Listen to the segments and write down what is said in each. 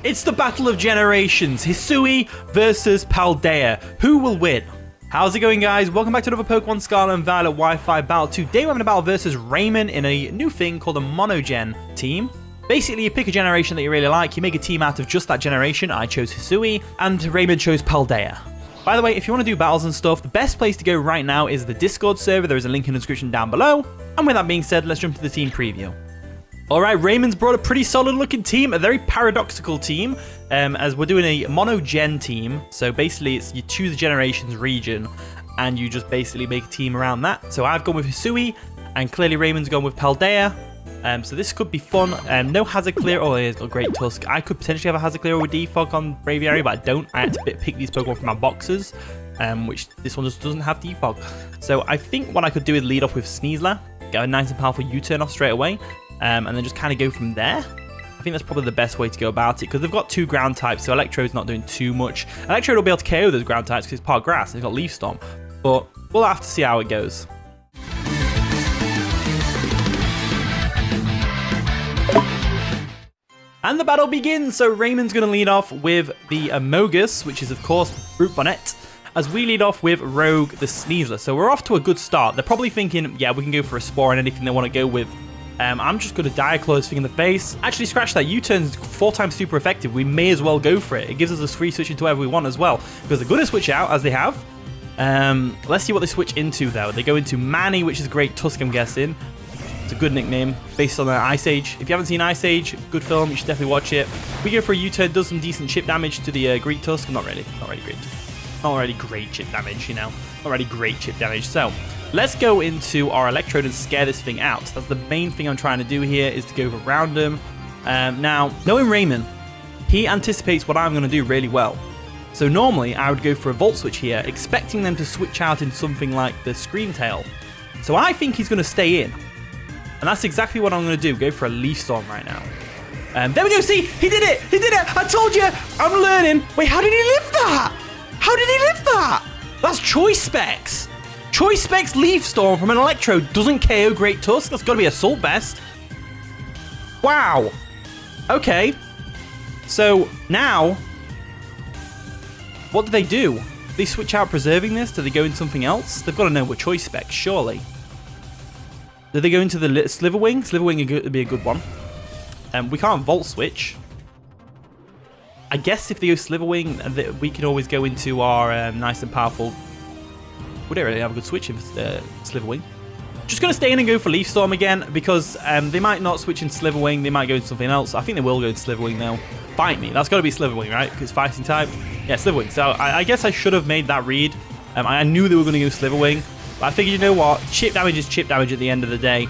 It's the battle of generations, Hisui versus Paldea. Who will win? How's it going, guys? Welcome back to another Pokemon Scarlet and Violet Wi-Fi battle. Today we're having a battle versus Raymond in a new thing called a Monogen team. Basically, you pick a generation that you really like, you make a team out of just that generation. I chose Hisui, and Raymond chose Paldea. By the way, if you want to do battles and stuff, the best place to go right now is the Discord server. There is a link in the description down below. And with that being said, let's jump to the team preview. Alright, Raymond's brought a pretty solid looking team, a very paradoxical team, as we're doing a Monogen team. So basically, it's you choose a generations region, and you just basically make a team around that. So I've gone with Hisui, and clearly Raymond's gone with Paldea. So this could be fun. No Hazard Clear. Oh, he's got Great Tusk. I could potentially have a Hazard Clear with Defog on Braviary, but I don't. I had to pick these Pokemon from my boxes, which this one just doesn't have Defog. So I think what I could do is lead off with Sneasler, get a nice and powerful U-turn off straight away, and then just kind of go from there. I think that's probably the best way to go about it, because they've got two ground types, so Electrode's not doing too much. Electrode will be able to KO those ground types because it's part grass, and it's got Leaf Storm, but we'll have to see how it goes. And the battle begins. So Raymond's going to lead off with the Amogus, which is, of course, Brute Bonnet, as we lead off with Rogue the Sneasler. So we're off to a good start. They're probably thinking, yeah, we can go for a Spore and anything they want to go with. I'm just going to Diaclaw this thing in the face. Actually, scratch that. U-turn's 4 times super effective. We may as well go for it. It gives us a free switch into whatever we want as well, because they're going to switch out, as they have. Let's see what they switch into, though. They go into Manny, which is Great Tusk, I'm guessing. It's a good nickname based on Ice Age. If you haven't seen Ice Age, good film, you should definitely watch it. We go for a U-turn, does some decent chip damage to the Great Tusk. Not really great. Not really great chip damage, you know. Not really great chip damage. So let's go into our Electrode and scare this thing out. That's the main thing I'm trying to do here, is to go around him. Now, knowing Raymond, he anticipates what I'm going to do really well. So normally I would go for a Volt Switch here, expecting them to switch out in something like the Scream Tail. So I think he's going to stay in. And that's exactly what I'm going to do. Go for a Leaf Storm right now. There we go. See, he did it. He did it. I told you. I'm learning. Wait, how did he live that? How did he live that? That's Choice Specs. Choice Specs Leaf Storm from an Electrode doesn't KO Great Tusk. That's got to be Assault Vest. Wow. Okay. So now, what do they do? Do they switch out preserving this? Do they go into something else? They've got to know what Choice Specs, surely. Do they go into the Sliverwing? Sliverwing would be a good one. We can't Volt Switch. I guess if they go Sliverwing, we can always go into our nice and powerful... We don't really have a good switch in Sliverwing. Just going to stay in and go for Leaf Storm again, because they might not switch in Sliverwing. They might go into something else. I think they will go into Sliverwing now. Fight me. That's got to be Sliverwing, right? Because it's fighting type. Yeah, Sliverwing. So I guess I should have made that read. I knew they were going to go Sliverwing. But I figured, you know what? Chip damage is chip damage at the end of the day.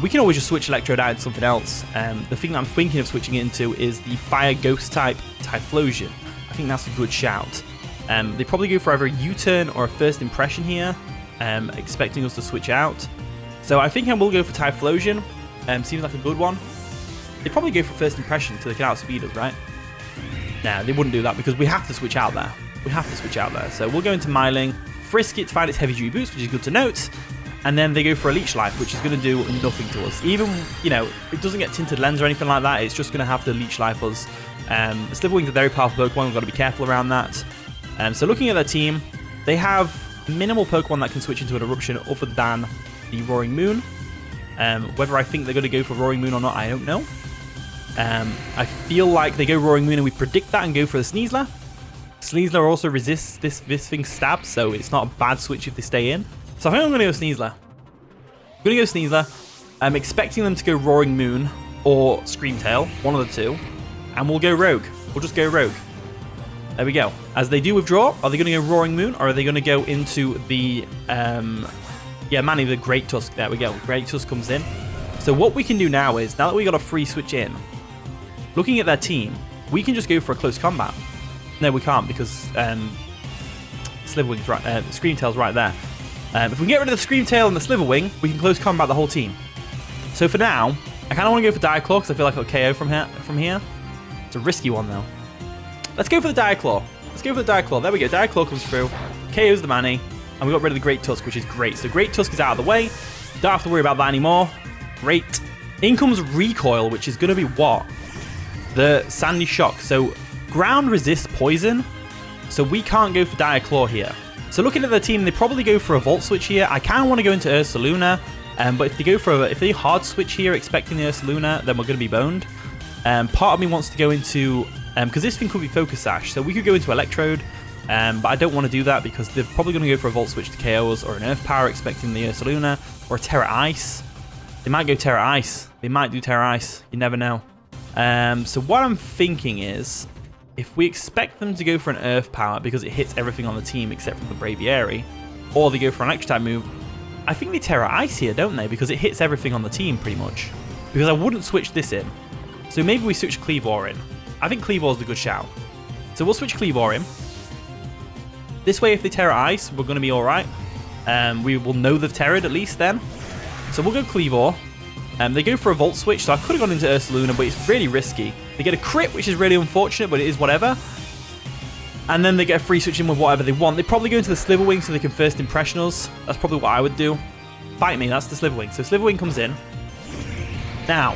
We can always just switch Electrode out into something else. The thing that I'm thinking of switching it into is the Fire Ghost type Typhlosion. I think that's a good shout. They probably go for either a U-turn or a First Impression here, expecting us to switch out. So I think I will go for Typhlosion. Seems like a good one. They probably go for First Impression so they can outspeed us, right? Nah, they wouldn't do that because we have to switch out there. We have to switch out there. So we'll go into Myling, Frisk it to find its heavy duty boost, which is good to note. And then they go for a Leech Life, which is going to do nothing to us. Even, you know, it doesn't get Tinted Lens or anything like that. It's just going to have to Leech Life us. Sliverwing's a very powerful Pokemon. We've got to be careful around that. So looking at their team, they have minimal Pokemon that can switch into an Eruption other than the Roaring Moon. Whether I think they're going to go for Roaring Moon or not, I don't know. I feel like they go Roaring Moon and we predict that and go for the Sneasler. Sneasler also resists this thing's stab, so it's not a bad switch if they stay in. So I think I'm going to go Sneasler. I'm going to go Sneasler. I'm expecting them to go Roaring Moon or Scream Tail, one of the two. And we'll go Rogue. We'll just go Rogue. There we go. As they do withdraw, are they going to go Roaring Moon or are they going to go into the... yeah, Manny, the Great Tusk. There we go. Great Tusk comes in. So what we can do now is, now that we got a free switch in, looking at their team, we can just go for a close combat. No, we can't because Sliverwing's right, Scream Tail's right there. If we can get rid of the Scream Tail and the Sliverwing, we can close combat the whole team. So for now, I kind of want to go for Diaclaw because I feel like I'll KO from here. It's a risky one though. Let's go for the Diaclaw. Let's go for the Diaclaw. There we go. Diaclaw comes through, KOs the Manny, and we got rid of the Great Tusk, which is great. So Great Tusk is out of the way. Don't have to worry about that anymore. Great. In comes Recoil, which is going to be what? the Sandy Shock. So ground resists poison, so we can't go for Dire Claw here. So looking at the team, they probably go for a Volt Switch here. I kind of want to go into Ursaluna, but if they go for if they hard switch here, expecting the Ursaluna, then we're going to be boned. Part of me wants to go into, because this thing could be Focus Sash, so we could go into Electrode, but I don't want to do that because they're probably going to go for a Volt Switch to KO us, or an Earth Power expecting the Ursaluna, or a Terra Ice. They might go Terra Ice. They might do Terra Ice. You never know. So what I'm thinking is, if we expect them to go for an Earth Power because it hits everything on the team except for the Braviary, or they go for an Electric type move, I think they Terra Ice here, don't they? Because it hits everything on the team pretty much. Because I wouldn't switch this in. So maybe we switch Cleavor in. I think Cleavor's a good shout. So we'll switch Cleavor in. This way, if they Terra Ice, we're going to be alright. We will know they've Terra'd at least then. So we'll go Cleavor. They go for a Volt Switch, so I could have gone into Ursaluna, but it's really risky. They get a crit, which is really unfortunate, but it is whatever. And then they get a free switch in with whatever they want. They probably go into the Sliverwing so they can first impression us. That's probably what I would do. Bite me, that's the Sliverwing. So Sliverwing comes in. Now,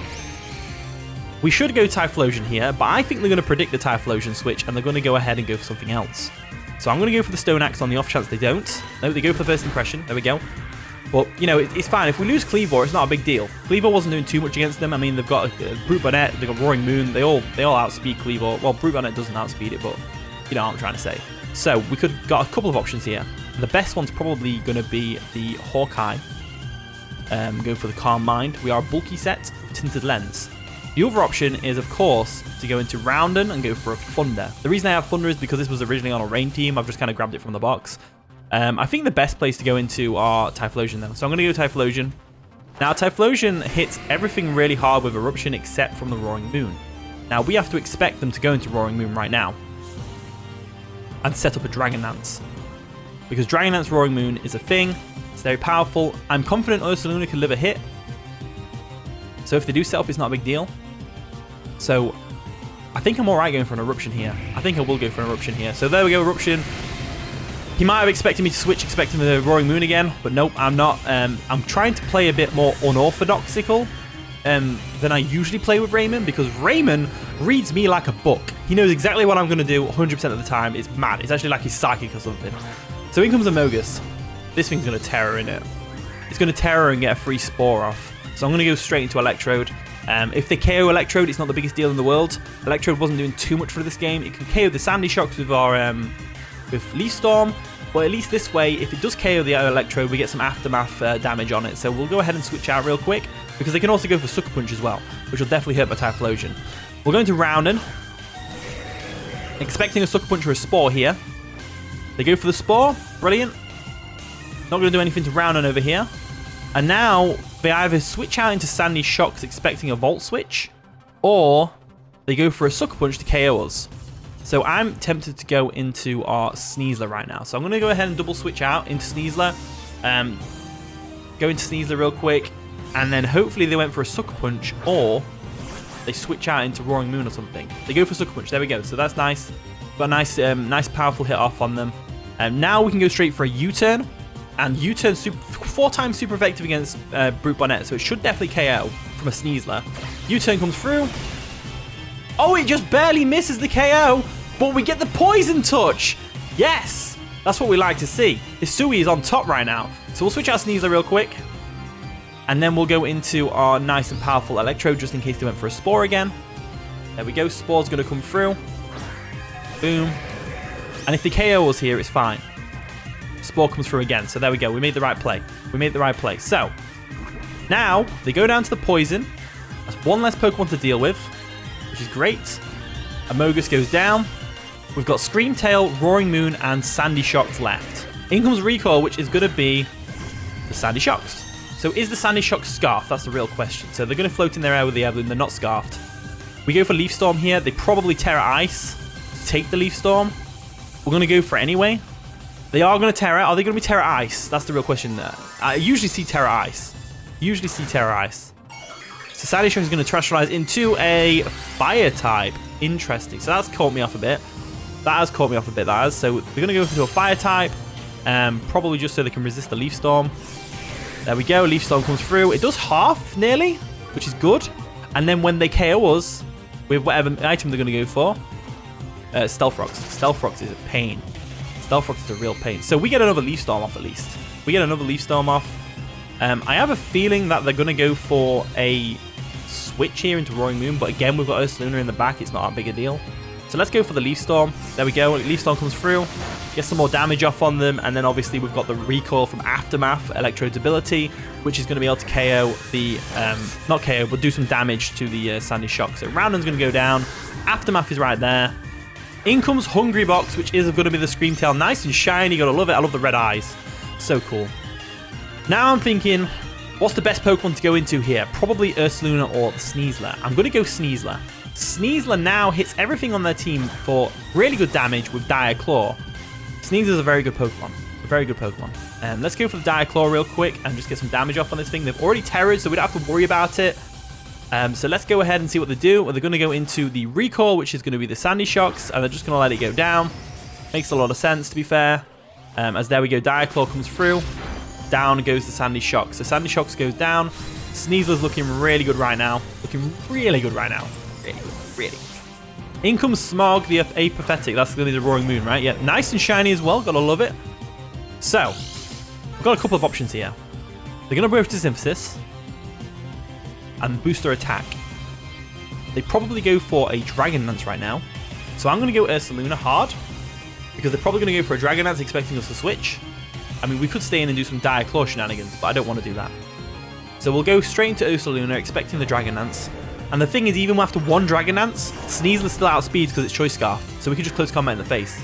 we should go Typhlosion here, but I think they're going to predict the Typhlosion switch, and they're going to go ahead and go for something else. So I'm going to go for the Stone Axe on the off chance they don't. No, they go for the first impression. There we go. But, you know, it's fine. If we lose Cleavor, it's not a big deal. Cleavor wasn't doing too much against them. I mean, they've got Brute Bonnet, they've got Roaring Moon. They all outspeed Cleavor. Well, Brute Bonnet doesn't outspeed it, but you know what I'm trying to say. So we could got a couple of options here. The best one's probably going to be the Hawkeye. Go for the Calm Mind. We are a bulky set, Tinted Lens. The other option is, of course, to go into Roundon and go for a Thunder. The reason I have Thunder is because this was originally on a Rain team. I've just kind of grabbed it from the box. I think the best place to go into are Typhlosion though. So I'm going to go Typhlosion. Now Typhlosion hits everything really hard with Eruption except from the Roaring Moon. Now we have to expect them to go into Roaring Moon right now. And set up a Dragon Dance. Because Dragon Dance Roaring Moon is a thing. It's very powerful. I'm confident Ursaluna can live a hit. So if they do set up, it's not a big deal. So I think I'm alright going for an Eruption here. I think I will go for an Eruption here. So there we go, Eruption. He might have expected me to switch, expecting the Roaring Moon again, but nope, I'm not. I'm trying to play a bit more unorthodoxical than I usually play with Raymond, because Raymond reads me like a book. He knows exactly what I'm going to do 100% of the time. It's mad. It's actually like he's psychic or something. So in comes Amogus. This thing's going to Terror in it. It's going to Terror and get a free Spore off. So I'm going to go straight into Electrode. If they KO Electrode, it's not the biggest deal in the world. Electrode wasn't doing too much for this game. It can KO the Sandy Shocks with our with Leaf Storm, but at least this way, if it does KO the Electrode, we get some aftermath damage on it. So we'll go ahead and switch out real quick, because they can also go for Sucker Punch as well, which will definitely hurt my Typhlosion. We're going to Roundon, expecting a Sucker Punch or a Spore here. They go for the Spore, brilliant. Not going to do anything to Roundon over here. And now they either switch out into Sandy Shocks expecting a Volt Switch, or they go for a Sucker Punch to KO us. So I'm tempted to go into our Sneasler right now. So I'm going to go ahead and double switch out into Sneasler. Go into Sneasler real quick. And then hopefully they went for a Sucker Punch, or they switch out into Roaring Moon or something. They go for Sucker Punch. There we go. So that's nice. Got a nice, nice powerful hit off on them. Now we can go straight for a U-turn. And U-turn 4 times super effective against Brute Bonnet. So it should definitely KO from a Sneasler. U-turn comes through. Oh, it just barely misses the KO. But we get the Poison Touch. Yes. That's what we like to see. Hisui is on top right now. So we'll switch out Sneasler real quick. And then we'll go into our nice and powerful Electrode just in case they went for a Spore again. There we go. Spore's going to come through. Boom. And if the KO was here, it's fine. Spore comes through again. So there we go. We made the right play. We made the right play. So now they go down to the Poison. That's one less Pokemon to deal with, which is great. Amogus goes down. We've got Scream Tail, Roaring Moon, and Sandy Shocks left. In comes Recoil, which is going to be the Sandy Shocks. So is the Sandy Shocks scarfed? That's the real question. So they're going to float in their air with the Evelyn. They're not scarfed. We go for Leaf Storm here. They probably Terra Ice to take the Leaf Storm. We're going to go for it anyway. They are going to Terra. Are they going to be Terra Ice? That's the real question there. I usually see Terra Ice. So Sandy Shocks is going to Terastallize into a Fire type. Interesting. So that's caught me off a bit. That has. So they're going to go into a Fire type. Probably just so they can resist the Leaf Storm. There we go. Leaf Storm comes through. It does half, nearly, which is good. And then when they KO us, with whatever item they're going to go for. Stealth Rocks. Stealth Rocks is a pain. Stealth Rocks is a real pain. So we get another Leaf Storm off at least. We get another Leaf Storm off. I have a feeling that they're going to go for a switch here into Roaring Moon, but again, we've got Ursaluna in the back. It's not that big a deal. So let's go for the Leaf Storm. There we go. Leaf Storm comes through. Get some more damage off on them, and then obviously we've got the recoil from Aftermath, Electrode's ability, which is going to be able to KO the, not KO, but do some damage to the Sandy Shock. So Roundon's going to go down. Aftermath is right there. In comes Hungry Box, which is going to be the Screamtail. Nice and shiny. Gotta love it. I love the red eyes. So cool. Now I'm thinking, what's the best Pokemon to go into here? Probably Ursaluna or Sneasler. I'm going to go Sneasler. Sneasler now hits everything on their team for really good damage with Dire Claw. Sneasler's a very good Pokemon. A very good Pokemon. Let's go for the Dire Claw real quick and just get some damage off on this thing. They've already Terrored, so we don't have to worry about it. So let's go ahead and see what they do. Well, they're going to go into the Recoil, which is going to be the Sandy Shocks, and they're just going to let it go down. Makes a lot of sense, to be fair. As there we go, Dire Claw comes through. Down goes the Sandy Shocks. So Sandy Shocks goes down. Sneasler's looking really good right now. Looking really good right now. Really good. Really. In comes Smog, the Apathetic. That's going to be the Roaring Moon, right? Yeah, nice and shiny as well. Gotta love it. So, we've got a couple of options here. They're going to Brave to Synthesis and boost their attack. They probably go for a Dragon Dance right now. So I'm going to go Ursaluna hard, because they're probably going to go for a Dragon Dance expecting us to switch. I mean, we could stay in and do some Dire Claw shenanigans, but I don't want to do that. So we'll go straight into Ursaluna expecting the Dragon Dance. And the thing is, even after one Dragon Dance, Sneasler still outspeeds because it's Choice Scarf, so we can just close combat in the face.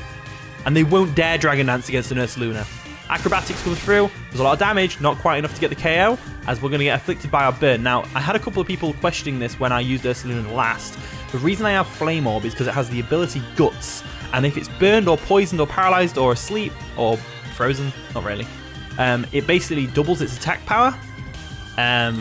And they won't dare Dragon Dance against an Ursaluna. Acrobatics comes through. There's a lot of damage, not quite enough to get the KO, as we're going to get afflicted by our burn. Now, I had a couple of people questioning this when I used Ursaluna last. The reason I have Flame Orb is because it has the ability Guts, and if it's burned or poisoned or paralyzed or asleep or frozen, not really, it basically doubles its attack power.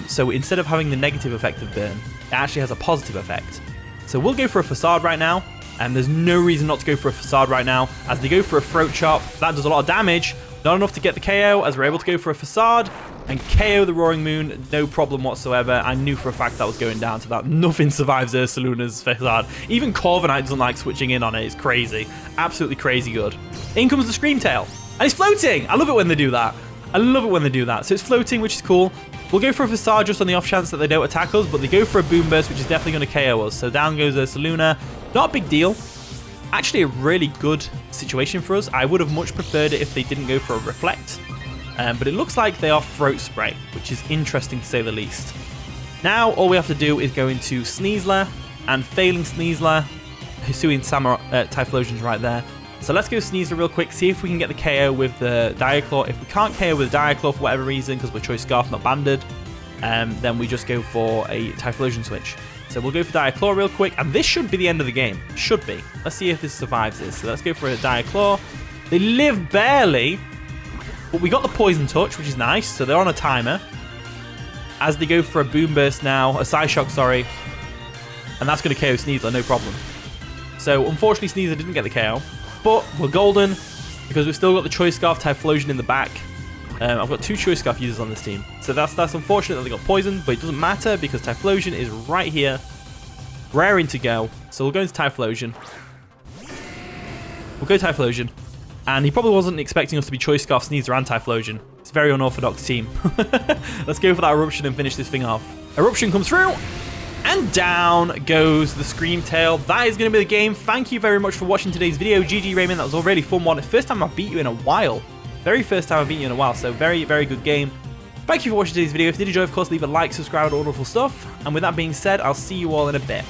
So instead of having the negative effect of burn, it actually has a positive effect. So we'll go for a Facade right now, and there's no reason not to go for a Facade right now, as they go for a Throat Chop. That does a lot of damage, not enough to get the KO, as we're able to go for a Facade and KO the Roaring Moon, no problem whatsoever. I knew for a fact that was going down to that. Nothing survives Ursaluna's Facade. Even Corviknight doesn't like switching in on it. It's crazy. Absolutely crazy good. In comes the Screamtail, and it's floating! I love it when they do that. I love it when they do that. So it's floating, which is cool. We'll go for a Facade just on the off chance that they don't attack us, but they go for a Boom Burst, which is definitely going to KO us. So down goes Ursaluna. Not a big deal. Actually a really good situation for us. I would have much preferred it if they didn't go for a Reflect. But it looks like they are Throat Spray, which is interesting to say the least. Now all we have to do is go into Sneasler, and failing Sneasler, Hisui and Typhlosion's right there. So let's go Sneasler real quick, see if we can get the KO with the Dire Claw. If we can't KO with the Dire Claw for whatever reason, because we're Choice Scarf, not Banded, then we just go for a Typhlosion switch. So we'll go for Dire Claw real quick, and this should be the end of the game. Should be. Let's see if this survives this. So let's go for a Dire Claw. They live barely, but we got the Poison Touch, which is nice. So they're on a timer. As they go for a Boom Burst now, a Psyshock, sorry. And that's going to KO Sneasler, no problem. So unfortunately, Sneasler didn't get the KO. But we're golden, because we've still got the Choice Scarf Typhlosion in the back. I've got two Choice Scarf users on this team. So that's unfortunate that they got poisoned, but it doesn't matter because Typhlosion is right here, raring to go. So we'll go into Typhlosion. We'll go Typhlosion. And he probably wasn't expecting us to be Choice Scarf, Sneasler, and Typhlosion. It's a very unorthodox team. Let's go for that Eruption and finish this thing off. Eruption comes through. And down goes the Screamtail. That is going to be the game. Thank you very much for watching today's video. GG Raymond, that was a really fun one. First time I've beat you in a while. Very first time I've beat you in a while. So very, very good game. Thank you for watching today's video. If you did enjoy, of course, leave a like, subscribe, all wonderful stuff. And with that being said, I'll see you all in a bit.